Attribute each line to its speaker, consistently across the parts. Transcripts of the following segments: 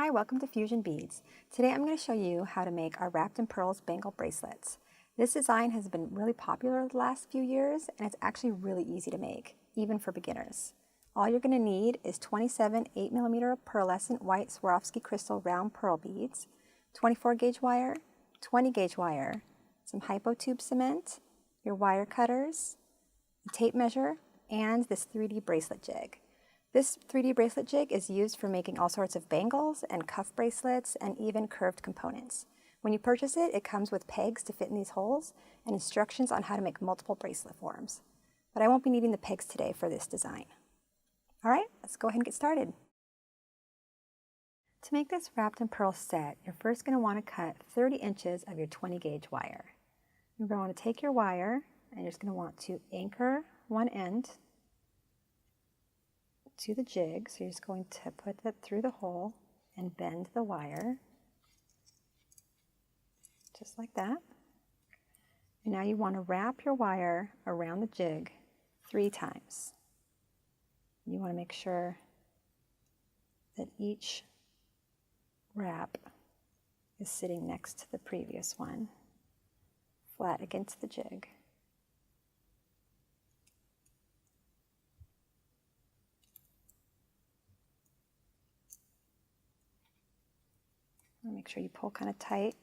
Speaker 1: Hi, welcome to Fusion Beads. Today I'm going to show you how to make our wrapped in pearls bangle bracelets. This design has been really popular the last few years and it's actually really easy to make, even for beginners. All you're going to need is 27 8mm pearlescent white Swarovski crystal round pearl beads, 24 gauge wire, 20 gauge wire, some hypo tube cement, your wire cutters, a tape measure, and this 3D bracelet jig. This 3D bracelet jig is used for making all sorts of bangles and cuff bracelets and even curved components. When you purchase it, it comes with pegs to fit in these holes and instructions on how to make multiple bracelet forms. But I won't be needing the pegs today for this design. All right, let's go ahead and get started. To make this wrapped in pearl set, you're first going to want to cut 30 inches of your 20 gauge wire. You're going to want to take your wire and you're just going to want to anchor one end to the jig. So you're just going to put that through the hole and bend the wire just like that. And now you want to wrap your wire around the jig 3 times. You want to make sure that each wrap is sitting next to the previous one, flat against the jig. Make sure you pull kind of tight.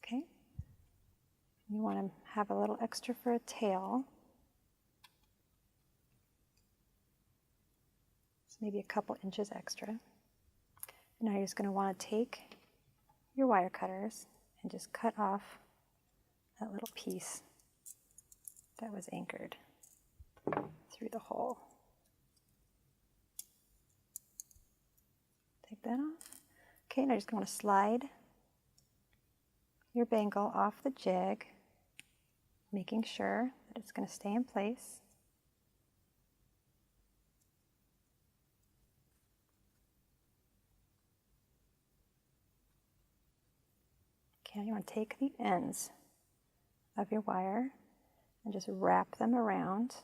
Speaker 1: Okay. You want to have a little extra for a tail. So maybe a couple inches extra. And now you're just going to want to take your wire cutters and just cut off that little piece that was anchored through the hole. Take that off. Okay, now you're just going to slide your bangle off the jig, making sure that it's going to stay in place. Okay, you want to take the ends of your wire and just wrap them around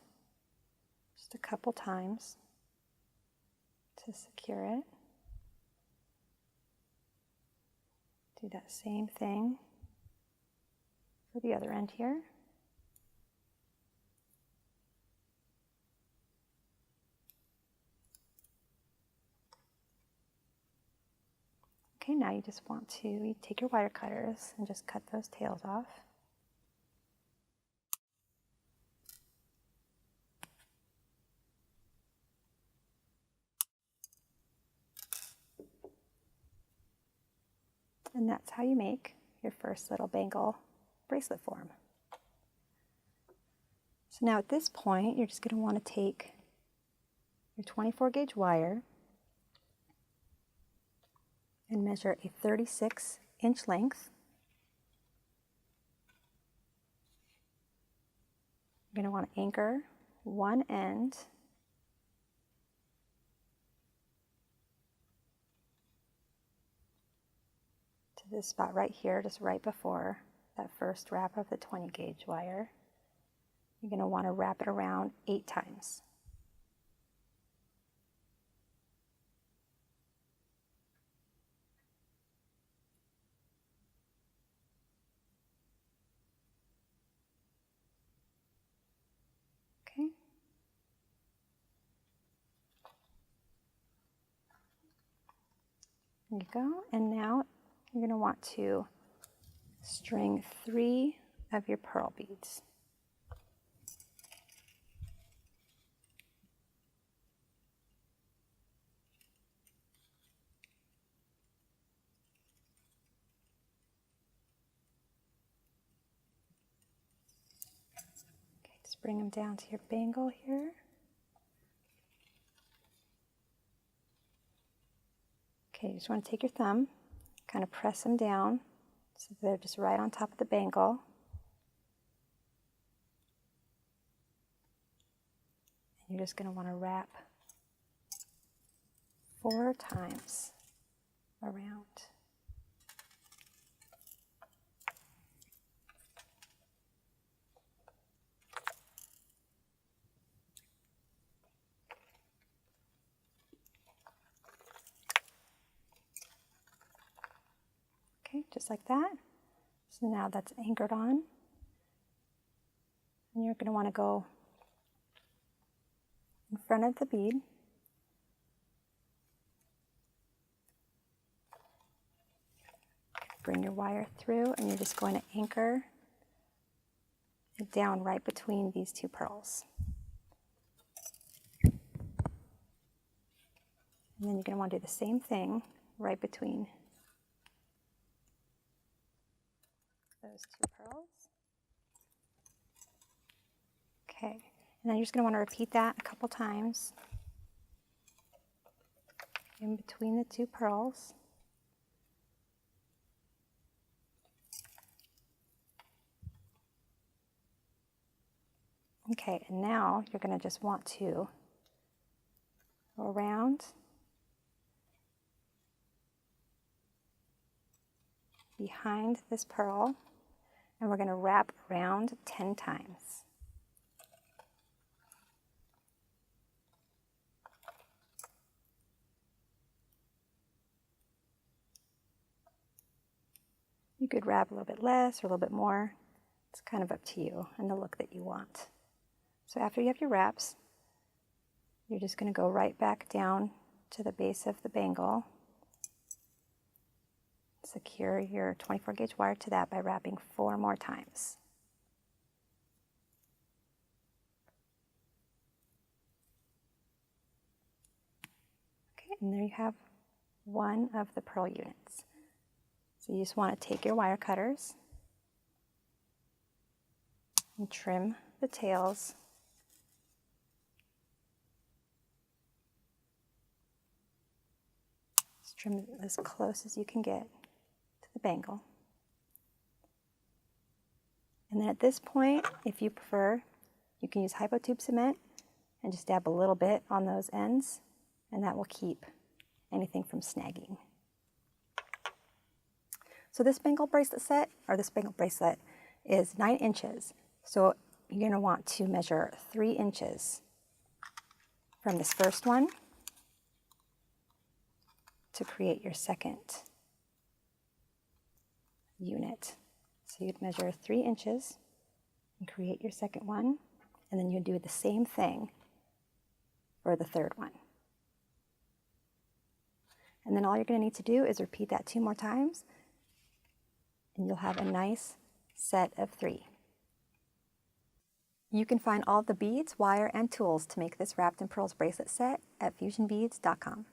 Speaker 1: just a couple times to secure it. Do that same thing for the other end here. Okay, now you just want to take your wire cutters and just cut those tails off. And that's how you make your first little bangle bracelet form. So now at this point, you're just going to want to take your 24 gauge wire and measure a 36-inch length. You're going to want to anchor one end to this spot right here, just right before that first wrap of the 20 gauge wire. You're going to want to wrap it around 8 times. Okay. There you go. And now you're going to want to string 3 of your pearl beads. Okay, just bring them down to your bangle here. Okay, you just want to take your thumb, kind of press them down so they're just right on top of the bangle. And you're just going to want to wrap 4 times around. just like that. So now that's anchored on. And you're going to want to go in front of the bead. Bring your wire through, and you're just going to anchor it down right between these two pearls. And then you're going to want to do the same thing right between those two pearls. Okay, and then you're just going to want to repeat that a couple times in between the two pearls. Okay, and now you're going to just want to go around behind this pearl, and we're going to wrap around 10 times. You could wrap a little bit less or a little bit more. It's kind of up to you and the look that you want. So after you have your wraps, you're just going to go right back down to the base of the bangle. Secure your 24 gauge wire to that by wrapping 4 more times. Okay, and there you have one of the pearl units. So you just want to take your wire cutters and trim the tails. Just trim it as close as you can get to the bangle. And then at this point, if you prefer, you can use hypo-tube cement and just dab a little bit on those ends, and that will keep anything from snagging. So this bangle bracelet set, or this bangle bracelet, is 9 inches. So you're going to want to measure 3 inches from this first one to create your second unit. So you'd measure 3 inches and create your second one, and then you'd do the same thing for the third one. And then all you're going to need to do is repeat that 2 more times, and you'll have a nice set of 3. You can find all the beads, wire, and tools to make this Wrapped in Pearls bracelet set at fusionbeads.com.